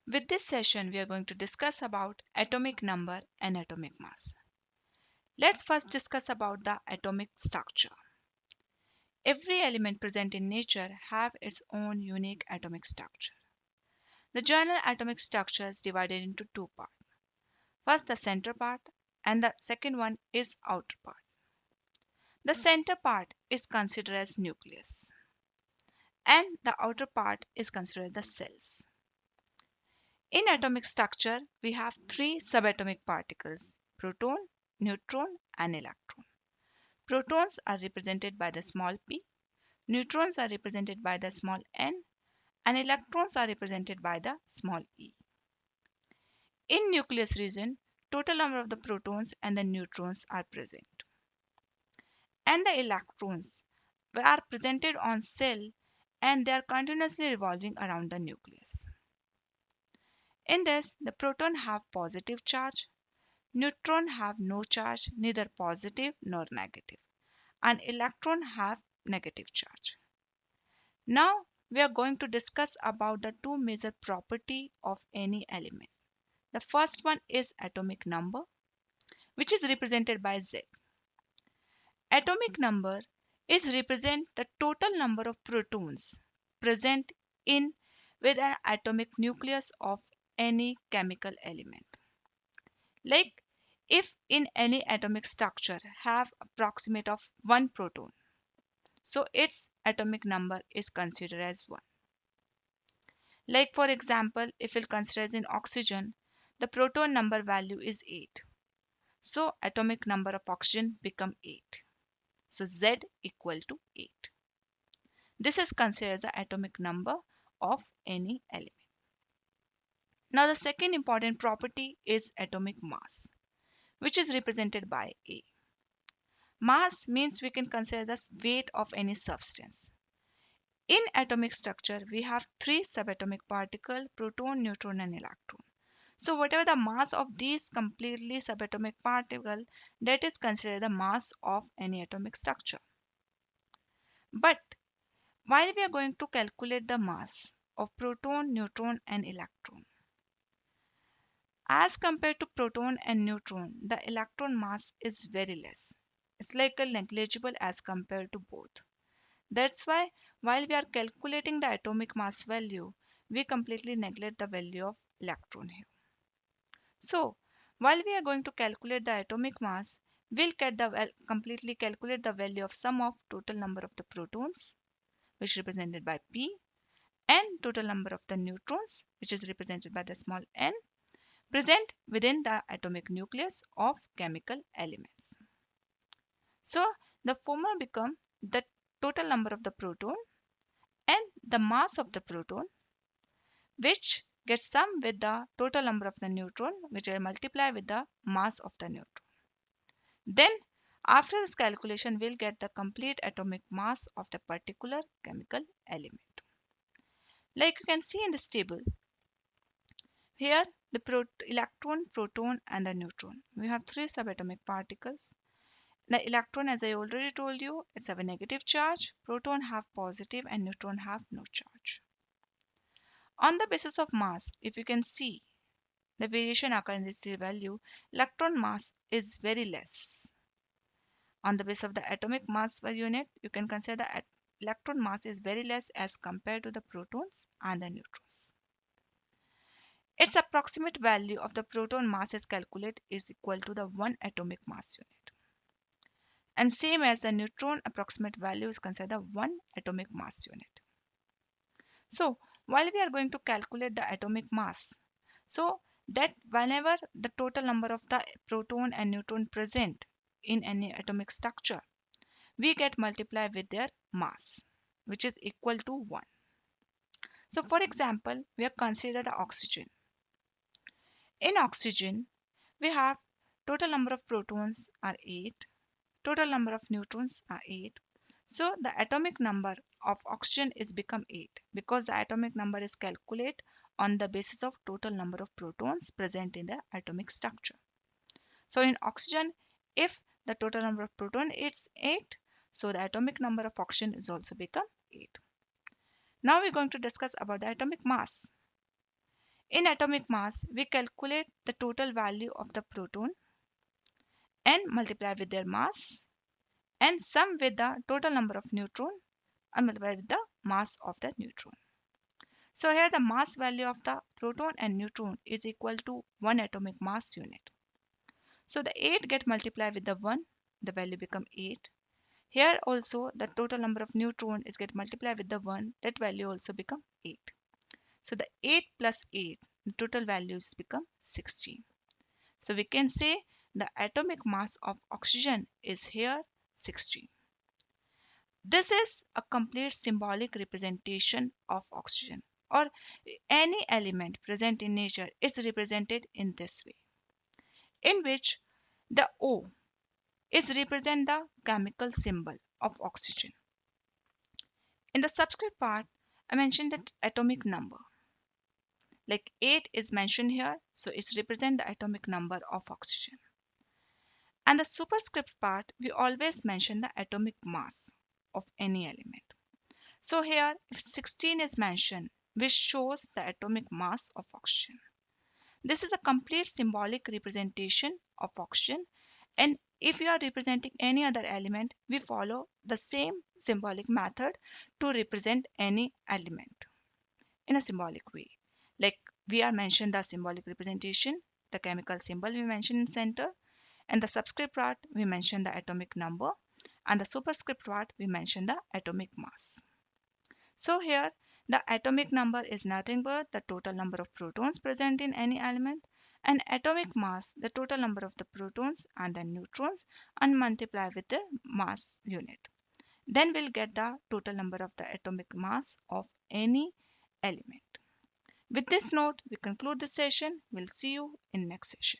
With this session, we are going to discuss about atomic number and atomic mass. Let's first discuss about the atomic structure. Every element present in nature have its own unique atomic structure. The general atomic structure is divided into two parts. First, the center part, and the second one is outer part. The center part is considered as nucleus, and the outer part is considered the cells. In atomic structure, we have three subatomic particles: proton, neutron, and electron. Protons are represented by the small p, neutrons are represented by the small n, and electrons are represented by the small e. In nucleus region, total number of the protons and the neutrons are present, and the electrons are presented on cell, and they are continuously revolving around the nucleus. In this, the proton have positive charge, neutron have no charge, neither positive nor negative, and electron have negative charge. Now we are going to discuss about the two major property of any element. The first one is atomic number, which is represented by Z. Atomic number is represent the total number of protons present in with an atomic nucleus of any chemical element. Like if in any atomic structure have approximate of one proton, so its atomic number is considered as 1. Like for example, if we'll consider as in oxygen, the proton number value is 8. So atomic number of oxygen become 8. So Z equal to 8. This is considered as the atomic number of any element. Now the second important property is atomic mass, which is represented by A. Mass means we can consider the weight of any substance. In atomic structure, we have three subatomic particles: proton, neutron, and electron. So whatever the mass of these completely subatomic particle, that is considered the mass of any atomic structure. But while we are going to calculate the mass of proton, neutron, and electron, as compared to proton and neutron, the electron mass is very less. It's like a negligible as compared to both. That's why while we are calculating the atomic mass value, we completely neglect the value of electron here. So while we are going to calculate the atomic mass, we'll completely calculate the value of sum of total number of the protons, which is represented by P, and total number of the neutrons, which is represented by the small n, present within the atomic nucleus of chemical elements. So the formula become the total number of the proton and the mass of the proton, which gets summed with the total number of the neutron, which I multiply with the mass of the neutron. Then after this calculation, we'll get the complete atomic mass of the particular chemical element. Like you can see in this table, here the electron, proton, and the neutron. We have three subatomic particles. The electron, as I already told you, it's have a negative charge, proton have positive, and neutron have no charge. On the basis of mass, if you can see the variation occur in this value, electron mass is very less. On the basis of the atomic mass per unit, you can consider the electron mass is very less as compared to the protons and the neutrons. Its approximate value of the proton mass is calculated is equal to the 1 atomic mass unit. And same as the neutron approximate value is considered the 1 atomic mass unit. So while we are going to calculate the atomic mass, so that whenever the total number of the proton and neutron present in any atomic structure, we get multiplied with their mass, which is equal to 1. So for example, we have considered oxygen. In oxygen, we have total number of protons are 8, total number of neutrons are 8. So the atomic number of oxygen is become 8 because the atomic number is calculated on the basis of total number of protons present in the atomic structure. So in oxygen, if the total number of proton is 8, so the atomic number of oxygen is also become 8. Now we're going to discuss about the atomic mass. In atomic mass, we calculate the total value of the proton and multiply with their mass and sum with the total number of neutron and multiply with the mass of the neutron. So here the mass value of the proton and neutron is equal to 1 atomic mass unit. So the 8 get multiplied with the 1, the value become 8. Here also the total number of neutron is get multiplied with the 1, that value also become 8. So the 8 plus 8, the total values become 16. So we can say the atomic mass of oxygen is here 16. This is a complete symbolic representation of oxygen, or any element present in nature is represented in this way, in which the O is represent the chemical symbol of oxygen. In the subscript part, I mentioned that atomic number. Like 8 is mentioned here, so it's represent the atomic number of oxygen. And the superscript part, we always mention the atomic mass of any element. So here, if 16 is mentioned, which shows the atomic mass of oxygen. This is a complete symbolic representation of oxygen, and if you are representing any other element, we follow the same symbolic method to represent any element in a symbolic way. Like we are mentioned the symbolic representation, the chemical symbol we mentioned in center, and the subscript part we mentioned the atomic number, and the superscript part we mentioned the atomic mass. So here the atomic number is nothing but the total number of protons present in any element, and atomic mass the total number of the protons and the neutrons and multiply with the mass unit. Then we'll get the total number of the atomic mass of any element. With this note, we conclude this session. We'll see you in next session.